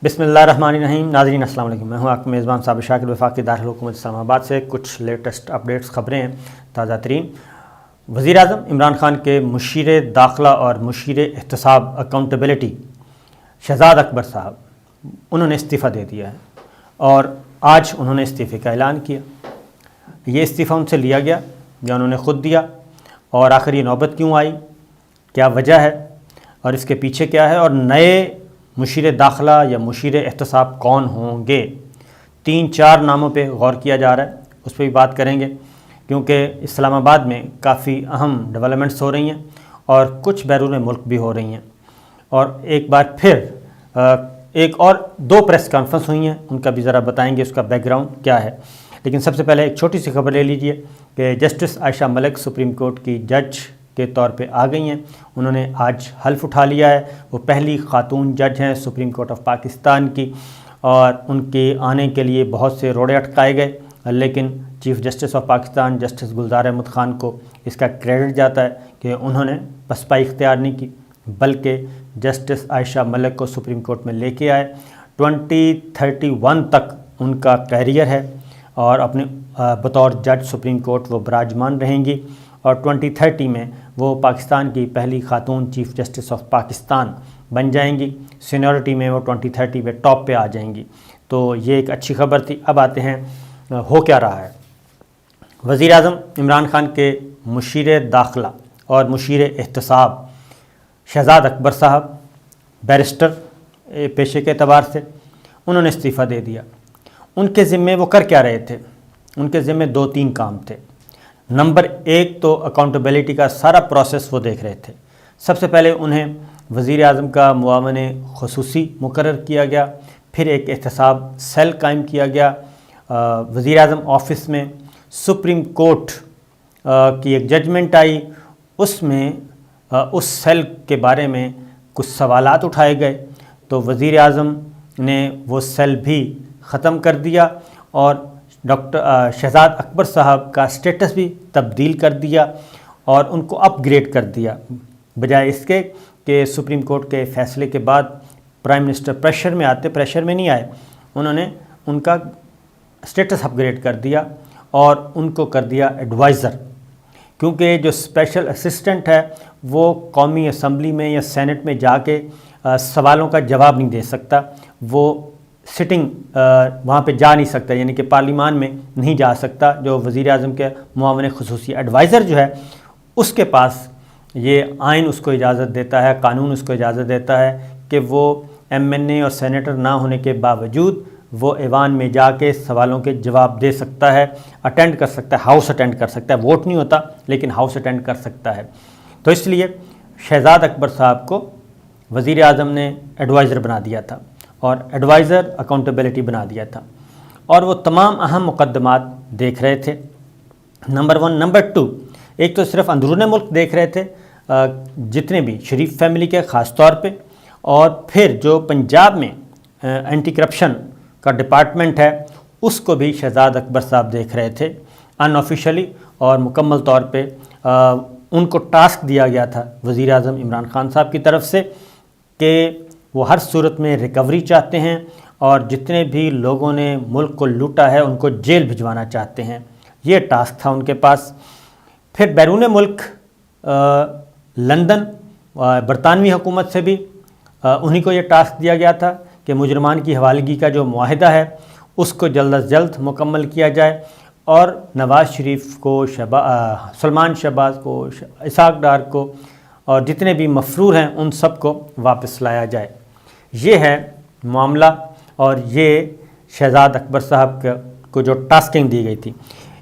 بسم اللہ الرحمن الرحیم۔ ناظرین السلام علیکم، میں ہوں آپ کا میزبان صابر شاکر وفاقی دارالحکومت اسلام آباد سے۔ کچھ لیٹسٹ اپڈیٹس خبریں ہیں تازہ ترین۔ وزیر اعظم عمران خان کے مشیر داخلہ اور مشیر احتساب اکاؤنٹیبلٹی شہزاد اکبر صاحب، انہوں نے استعفیٰ دے دیا ہے اور آج انہوں نے استعفے کا اعلان کیا۔ یہ استعفیٰ ان سے لیا گیا یا انہوں نے خود دیا، اور آخر یہ نوبت کیوں آئی، کیا وجہ ہے اور اس کے پیچھے کیا ہے، اور نئے مشیر داخلہ یا مشیر احتساب کون ہوں گے؟ 3-4 ناموں پہ غور کیا جا رہا ہے، اس پہ بھی بات کریں گے، کیونکہ اسلام آباد میں کافی اہم ڈیولپمنٹس ہو رہی ہیں اور کچھ بیرون ملک بھی ہو رہی ہیں، اور ایک بار پھر ایک اور 2 پریس کانفرنس ہوئی ہیں، ان کا بھی ذرا بتائیں گے اس کا بیک گراؤنڈ کیا ہے۔ لیکن سب سے پہلے ایک چھوٹی سی خبر لے لیجئے کہ جسٹس عائشہ ملک سپریم کورٹ کی جج کے طور پہ آ گئی ہیں۔ انہوں نے آج حلف اٹھا لیا ہے، وہ پہلی خاتون جج ہیں سپریم کورٹ آف پاکستان کی، اور ان کے آنے کے لیے بہت سے روڑے اٹکائے گئے، لیکن chief justice of Pakistan justice Gulzar Ahmed Khan کو اس کا کریڈٹ جاتا ہے کہ انہوں نے پسپائی اختیار نہیں کی، بلکہ جسٹس عائشہ ملک کو سپریم کورٹ میں لے کے آئے۔ 2031 تک ان کا کیریئر ہے اور اپنے بطور جج سپریم کورٹ وہ براجمان رہیں گی، اور 2030 میں وہ پاکستان کی پہلی خاتون چیف جسٹس آف پاکستان بن جائیں گی۔ سینیورٹی میں وہ 2030 میں ٹاپ پہ آ جائیں گی، تو یہ ایک اچھی خبر تھی۔ اب آتے ہیں ہو کیا رہا ہے۔ وزیر اعظم عمران خان کے مشیر داخلہ اور مشیر احتساب شہزاد اکبر صاحب، بیرسٹر پیشے کے اعتبار سے، انہوں نے استعفیٰ دے دیا۔ ان کے ذمے وہ کر کیا رہے تھے؟ ان کے ذمے 2-3 کام تھے۔ نمبر 1 تو اکاؤنٹیبلٹی کا سارا پروسیس وہ دیکھ رہے تھے۔ سب سے پہلے انہیں وزیر اعظم کا معاون خصوصی مقرر کیا گیا، پھر ایک احتساب سیل قائم کیا گیا وزیر اعظم آفس میں۔ سپریم کورٹ کی ایک ججمنٹ آئی، اس میں اس سیل کے بارے میں کچھ سوالات اٹھائے گئے، تو وزیر اعظم نے وہ سیل بھی ختم کر دیا اور ڈاکٹر شہزاد اکبر صاحب کا سٹیٹس بھی تبدیل کر دیا اور ان کو اپ گریڈ کر دیا، بجائے اس کے کہ سپریم کورٹ کے فیصلے کے بعد پرائم منسٹر پریشر میں نہیں آئے، انہوں نے ان کا سٹیٹس اپ گریڈ کر دیا اور ان کو کر دیا ایڈوائزر، کیونکہ جو اسپیشل اسسٹنٹ ہے وہ قومی اسمبلی میں یا سینٹ میں جا کے سوالوں کا جواب نہیں دے سکتا، وہ سٹنگ وہاں پہ جا نہیں سکتا، یعنی کہ پارلیمان میں نہیں جا سکتا۔ جو وزیر اعظم کے معاون خصوصی ایڈوائزر جو ہے، اس کے پاس یہ آئین اس کو اجازت دیتا ہے، قانون اس کو اجازت دیتا ہے کہ وہ MNA اور سینیٹر نہ ہونے کے باوجود وہ ایوان میں جا کے سوالوں کے جواب دے سکتا ہے، اٹینڈ کر سکتا ہے، ہاؤس اٹینڈ کر سکتا ہے، ووٹ نہیں ہوتا لیکن ہاؤس اٹینڈ کر سکتا ہے۔ تو اس لیے شہزاد اکبر صاحب کو وزیر اعظم نے ایڈوائزر بنا دیا تھا اور ایڈوائزر اکاؤنٹیبلٹی بنا دیا تھا، اور وہ تمام اہم مقدمات دیکھ رہے تھے۔ نمبر 1۔ نمبر 2، ایک تو صرف اندرون ملک دیکھ رہے تھے، جتنے بھی شریف فیملی کے خاص طور پہ، اور پھر جو پنجاب میں اینٹی کرپشن کا ڈپارٹمنٹ ہے اس کو بھی شہزاد اکبر صاحب دیکھ رہے تھے ان آفیشلی، اور مکمل طور پہ ان کو ٹاسک دیا گیا تھا وزیر اعظم عمران خان صاحب کی طرف سے کہ وہ ہر صورت میں ریکوری چاہتے ہیں، اور جتنے بھی لوگوں نے ملک کو لوٹا ہے ان کو جیل بھجوانا چاہتے ہیں، یہ ٹاسک تھا ان کے پاس۔ پھر بیرون ملک لندن برطانوی حکومت سے بھی انہی کو یہ ٹاسک دیا گیا تھا کہ مجرمان کی حوالگی کا جو معاہدہ ہے اس کو جلد از جلد مکمل کیا جائے، اور نواز شریف کو، سلمان شہباز کو، اسحاق ڈار کو، اور جتنے بھی مفرور ہیں ان سب کو واپس لایا جائے۔ یہ ہے معاملہ، اور یہ شہزاد اکبر صاحب کو جو ٹاسکنگ دی گئی تھی۔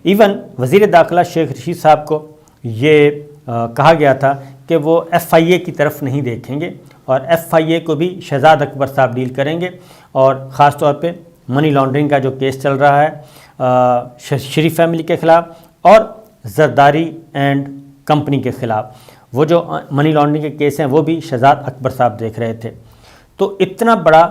ایون وزیر داخلہ شیخ رشید صاحب کو یہ کہا گیا تھا کہ وہ FIA کی طرف نہیں دیکھیں گے، اور FIA کو بھی شہزاد اکبر صاحب ڈیل کریں گے، اور خاص طور پہ منی لانڈرنگ کا جو کیس چل رہا ہے شریف فیملی کے خلاف، اور زرداری اینڈ کمپنی کے خلاف، وہ جو منی لانڈرنگ کے کیس ہیں وہ بھی شہزاد اکبر صاحب دیکھ رہے تھے۔ تو اتنا بڑا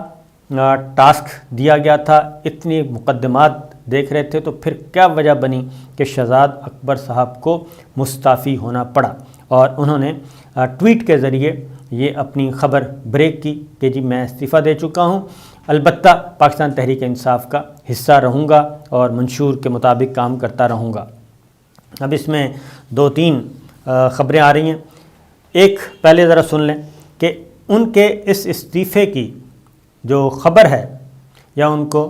ٹاسک دیا گیا تھا، اتنی مقدمات دیکھ رہے تھے، تو پھر کیا وجہ بنی کہ شہزاد اکبر صاحب کو مستعفی ہونا پڑا، اور انہوں نے ٹویٹ کے ذریعے یہ اپنی خبر بریک کی کہ جی میں استعفیٰ دے چکا ہوں، البتہ پاکستان تحریک انصاف کا حصہ رہوں گا اور منشور کے مطابق کام کرتا رہوں گا۔ اب اس میں 2-3 خبریں آ رہی ہیں۔ ایک پہلے ذرا سن لیں کہ ان کے اس استعفے کی جو خبر ہے یا ان کو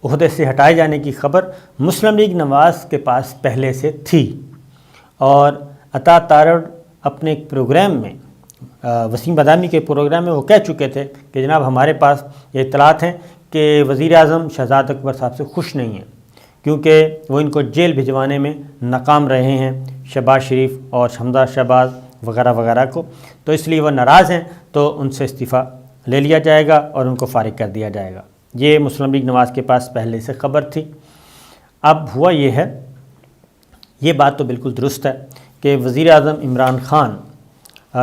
عہدے سے ہٹائے جانے کی خبر مسلم لیگ نواز کے پاس پہلے سے تھی، اور عطا تارڑ اپنے ایک پروگرام میں، وسیم بادامی کے پروگرام میں وہ کہہ چکے تھے کہ جناب ہمارے پاس یہ اطلاعات ہیں کہ وزیر اعظم شہزاد اکبر صاحب سے خوش نہیں ہیں، کیونکہ وہ ان کو جیل بھجوانے میں ناکام رہے ہیں، شہباز شریف اور حمزہ شہباز وغیرہ وغیرہ کو، تو اس لیے وہ ناراض ہیں، تو ان سے استعفیٰ لے لیا جائے گا اور ان کو فارغ کر دیا جائے گا۔ یہ مسلم لیگ نواز کے پاس پہلے سے خبر تھی۔ اب ہوا یہ ہے، یہ بات تو بالکل درست ہے کہ وزیر اعظم عمران خان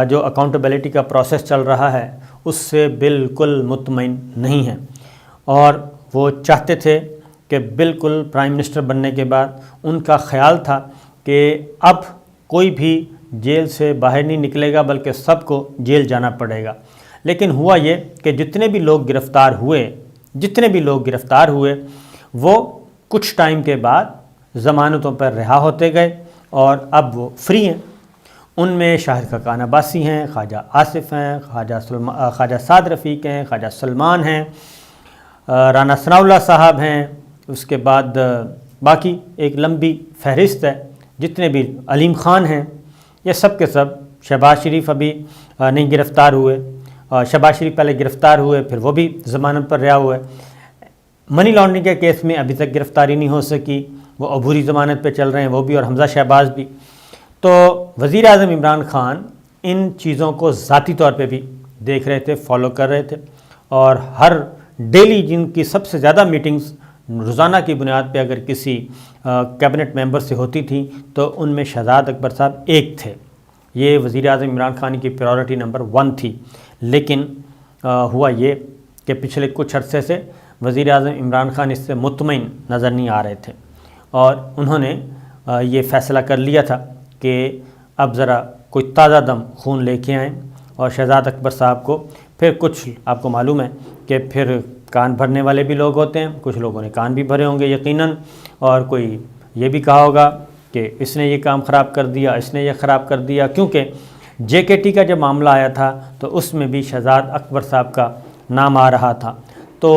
جو اکاؤنٹیبلٹی کا پروسیس چل رہا ہے اس سے بالکل مطمئن نہیں ہیں، اور وہ چاہتے تھے کہ بالکل پرائم منسٹر بننے کے بعد ان کا خیال تھا کہ اب کوئی بھی جیل سے باہر نہیں نکلے گا بلکہ سب کو جیل جانا پڑے گا۔ لیکن ہوا یہ کہ جتنے بھی لوگ گرفتار ہوئے وہ کچھ ٹائم کے بعد ضمانتوں پر رہا ہوتے گئے اور اب وہ فری ہیں۔ ان میں شاہد خاقان عباسی ہیں، خواجہ آصف ہیں، خواجہ سعد رفیق ہیں، خواجہ سلمان ہیں، رانا ثناء اللہ صاحب ہیں، اس کے بعد باقی ایک لمبی فہرست ہے، جتنے بھی علیم خان ہیں، یہ سب کے سب۔ شہباز شریف ابھی نہیں گرفتار ہوئے، شہباز شریف پہلے گرفتار ہوئے پھر وہ بھی ضمانت پر رہا ہوئے۔ منی لانڈرنگ کے کیس میں ابھی تک گرفتاری نہیں ہو سکی، وہ عبوری ضمانت پہ چل رہے ہیں وہ بھی، اور حمزہ شہباز بھی۔ تو وزیر اعظم عمران خان ان چیزوں کو ذاتی طور پہ بھی دیکھ رہے تھے، فالو کر رہے تھے، اور ہر ڈیلی جن کی سب سے زیادہ میٹنگز روزانہ کی بنیاد پہ اگر کسی کیبنٹ ممبر سے ہوتی تھیں تو ان میں شہزاد اکبر صاحب ایک تھے۔ یہ وزیر اعظم عمران خان کی پریورٹی نمبر 1 تھی۔ لیکن ہوا یہ کہ پچھلے کچھ عرصے سے وزیر اعظم عمران خان اس سے مطمئن نظر نہیں آ رہے تھے، اور انہوں نے یہ فیصلہ کر لیا تھا کہ اب ذرا کوئی تازہ دم خون لے کے آئیں، اور شہزاد اکبر صاحب کو پھر کچھ آپ کو معلوم ہے کہ پھر کان بھرنے والے بھی لوگ ہوتے ہیں، کچھ لوگوں نے کان بھی بھرے ہوں گے یقیناً، اور کوئی یہ بھی کہا ہوگا کہ اس نے یہ کام خراب کر دیا، اس نے یہ خراب کر دیا، کیونکہ JKT کا جب معاملہ آیا تھا تو اس میں بھی شہزاد اکبر صاحب کا نام آ رہا تھا، تو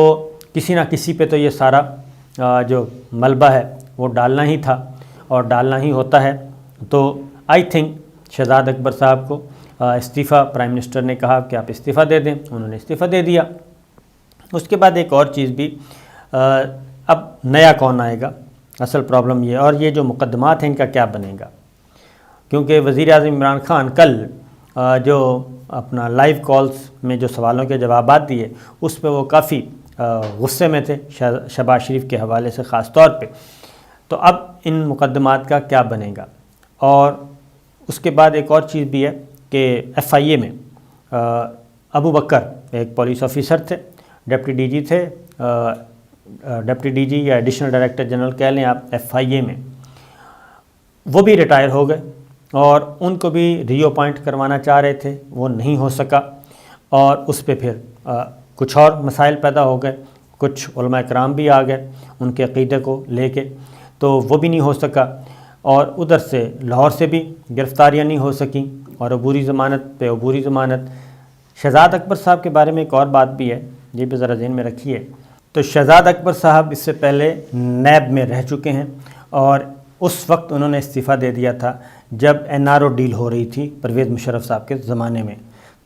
کسی نہ کسی پہ تو یہ سارا جو ملبہ ہے وہ ڈالنا ہی تھا اور ڈالنا ہی ہوتا ہے۔ تو آئی تھنک شہزاد اکبر صاحب کو استعفیٰ پرائم منسٹر نے کہا کہ آپ استعفیٰ دے دیں، انہوں نے استعفیٰ دے دیا۔ اس کے بعد ایک اور چیز بھی، اب نیا کون آئے گا، اصل پرابلم یہ، اور یہ جو مقدمات ہیں ان کا کیا بنے گا، کیونکہ وزیر اعظم عمران خان کل جو اپنا لائیو کالز میں جو سوالوں کے جوابات دیے اس پہ وہ کافی غصے میں تھے، شہباز شریف کے حوالے سے خاص طور پہ۔ تو اب ان مقدمات کا کیا بنے گا، اور اس کے بعد ایک اور چیز بھی ہے کہ FIA میں ابو بکر ایک پولیس آفیسر تھے، ڈپٹی ڈی جی تھے، ڈپٹی ڈی جی یا ایڈیشنل ڈائریکٹر جنرل کہہ لیں آپ FIA میں، وہ بھی ریٹائر ہو گئے، اور ان کو بھی ری اپوائنٹ کروانا چاہ رہے تھے، وہ نہیں ہو سکا، اور اس پہ پھر کچھ اور مسائل پیدا ہو گئے، کچھ علماء کرام بھی آ گئے ان کے عقیدے کو لے کے، تو وہ بھی نہیں ہو سکا، اور ادھر سے لاہور سے بھی گرفتاریاں نہیں ہو سکیں، اور عبوری ضمانت پہ عبوری ضمانت۔ شہزاد اکبر صاحب کے بارے میں ایک اور بات بھی ہے، یہ بھی ذرا ذہن میں رکھیے۔ تو شہزاد اکبر صاحب اس سے پہلے نیب میں رہ چکے ہیں، اور اس وقت انہوں نے استعفیٰ دے دیا تھا جب NRO ڈیل ہو رہی تھی پرویز مشرف صاحب کے زمانے میں۔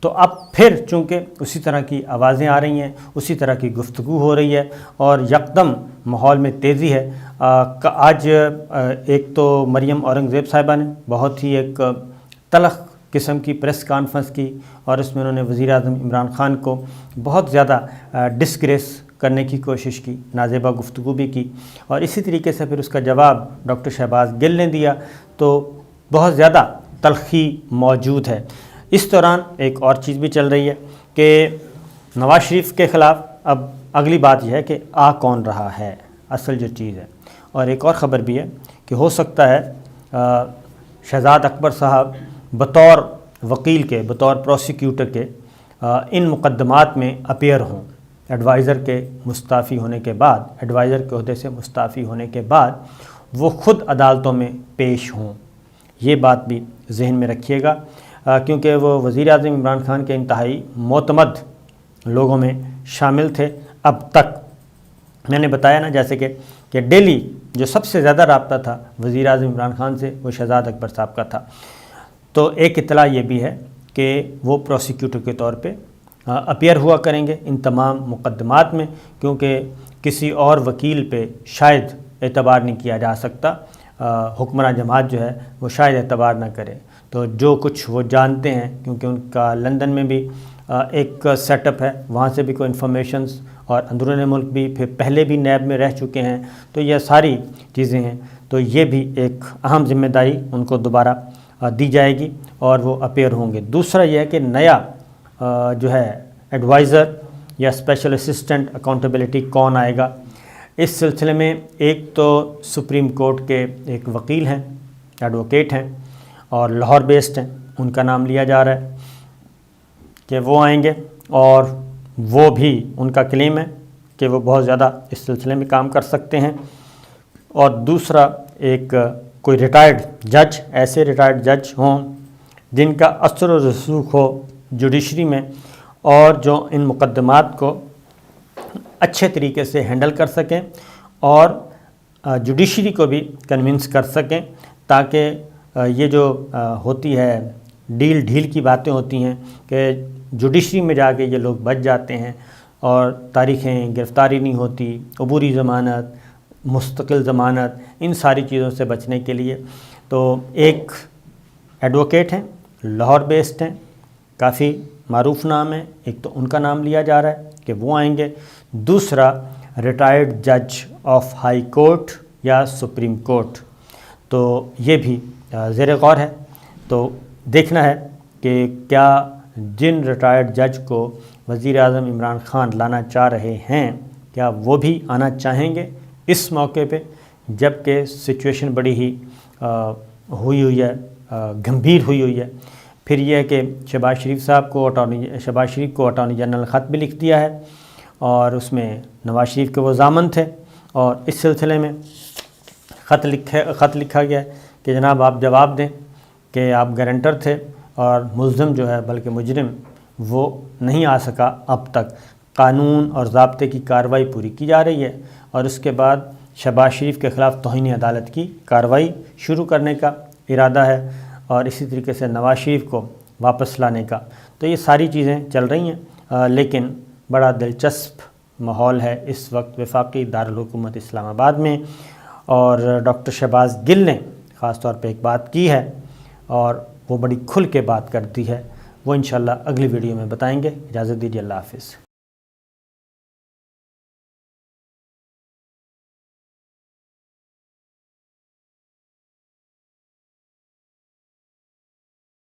تو اب پھر چونکہ اسی طرح کی آوازیں آ رہی ہیں، اسی طرح کی گفتگو ہو رہی ہے، اور یکدم ماحول میں تیزی ہے۔ آج ایک تو مریم اورنگزیب صاحبہ نے بہت ہی ایک تلخ قسم کی پریس کانفرنس کی، اور اس میں انہوں نے وزیر اعظم عمران خان کو بہت زیادہ ڈسگریس کرنے کی کوشش کی، نازیبا گفتگو بھی کی، اور اسی طریقے سے پھر اس کا جواب ڈاکٹر شہباز گل نے دیا، تو بہت زیادہ تلخی موجود ہے۔ اس دوران ایک اور چیز بھی چل رہی ہے کہ نواز شریف کے خلاف اب اگلی بات یہ ہے کہ آ کون رہا ہے، اصل جو چیز ہے۔ اور ایک اور خبر بھی ہے کہ ہو سکتا ہے شہزاد اکبر صاحب بطور وکیل کے، بطور پروسیکیوٹر کے ان مقدمات میں اپیئر ہوں، ایڈوائزر کے مستعفی ہونے کے بعد، ایڈوائزر کے عہدے سے مستعفی ہونے کے بعد وہ خود عدالتوں میں پیش ہوں۔ یہ بات بھی ذہن میں رکھیے گا، کیونکہ وہ وزیر اعظم عمران خان کے انتہائی معتمد لوگوں میں شامل تھے۔ اب تک میں نے بتایا نا جیسے کہ ڈیلی جو سب سے زیادہ رابطہ تھا وزیر اعظم عمران خان سے وہ شہزاد اکبر صاحب کا تھا۔ تو ایک اطلاع یہ بھی ہے کہ وہ پروسیکیوٹر کے طور پہ اپیئر ہوا کریں گے ان تمام مقدمات میں، کیونکہ کسی اور وکیل پہ شاید اعتبار نہیں کیا جا سکتا، حکمراں جماعت جو ہے وہ شاید اعتبار نہ کرے۔ تو جو کچھ وہ جانتے ہیں، کیونکہ ان کا لندن میں بھی ایک سیٹ اپ ہے، وہاں سے بھی کوئی انفارمیشنز، اور اندرون ملک بھی پھر پہلے بھی نیب میں رہ چکے ہیں، تو یہ ساری چیزیں ہیں۔ تو یہ بھی ایک اہم ذمہ داری ان کو دوبارہ دی جائے گی اور وہ اپیئر ہوں گے۔ دوسرا یہ ہے کہ نیا جو ہے ایڈوائزر یا اسپیشل اسسٹنٹ اکاؤنٹیبلٹی کون آئے گا، اس سلسلے میں ایک تو سپریم کورٹ کے ایک وکیل ہیں، ایڈوکیٹ ہیں اور لاہور بیسڈ ہیں، ان کا نام لیا جا رہا ہے کہ وہ آئیں گے، اور وہ بھی ان کا کلیم ہے کہ وہ بہت زیادہ اس سلسلے میں کام کر سکتے ہیں۔ اور دوسرا ایک کوئی ریٹائرڈ جج، ایسے ریٹائرڈ جج ہوں جن کا اثر و رسوخ ہو جوڈیشری میں، اور جو ان مقدمات کو اچھے طریقے سے ہینڈل کر سکیں اور جوڈیشری کو بھی کنونس کر سکیں، تاکہ یہ جو ہوتی ہے ڈھیل کی باتیں ہوتی ہیں کہ جوڈیشری میں جا کے یہ لوگ بچ جاتے ہیں اور تاریخیں گرفتاری نہیں ہوتی، عبوری ضمانت، مستقل ضمانت، ان ساری چیزوں سے بچنے کے لیے تو ایک ایڈوکیٹ ہیں، لاہور بیسڈ ہیں، کافی معروف نام ہے، ایک تو ان کا نام لیا جا رہا ہے کہ وہ آئیں گے، دوسرا ریٹائرڈ جج آف ہائی کورٹ یا سپریم کورٹ، تو یہ بھی زیر غور ہے۔ تو دیکھنا ہے کہ کیا جن ریٹائرڈ جج کو وزیر اعظم عمران خان لانا چاہ رہے ہیں کیا وہ بھی آنا چاہیں گے اس موقع پہ، جب کہ سچویشن بڑی ہی ہوئی ہے، گمبھیر ہوئی ہے۔ پھر یہ ہے کہ شہباز شریف کو اٹارنی جنرل خط بھی لکھ دیا ہے، اور اس میں نواز شریف کے وہ ضامن تھے، اور اس سلسلے میں خط لکھا گیا ہے کہ جناب آپ جواب دیں کہ آپ گارنٹر تھے اور ملزم جو ہے بلکہ مجرم وہ نہیں آ سکا، اب تک قانون اور ضابطے کی کارروائی پوری کی جا رہی ہے، اور اس کے بعد شہباز شریف کے خلاف توہین عدالت کی کارروائی شروع کرنے کا ارادہ ہے، اور اسی طریقے سے نواز شریف کو واپس لانے کا۔ تو یہ ساری چیزیں چل رہی ہیں، لیکن بڑا دلچسپ ماحول ہے اس وقت وفاقی دارالحکومت اسلام آباد میں، اور ڈاکٹر شہباز گل نے خاص طور پہ ایک بات کی ہے، اور وہ بڑی کھل کے بات کرتی ہے، وہ انشاءاللہ اگلی ویڈیو میں بتائیں گے۔ اجازت دیجیے، اللہ حافظ۔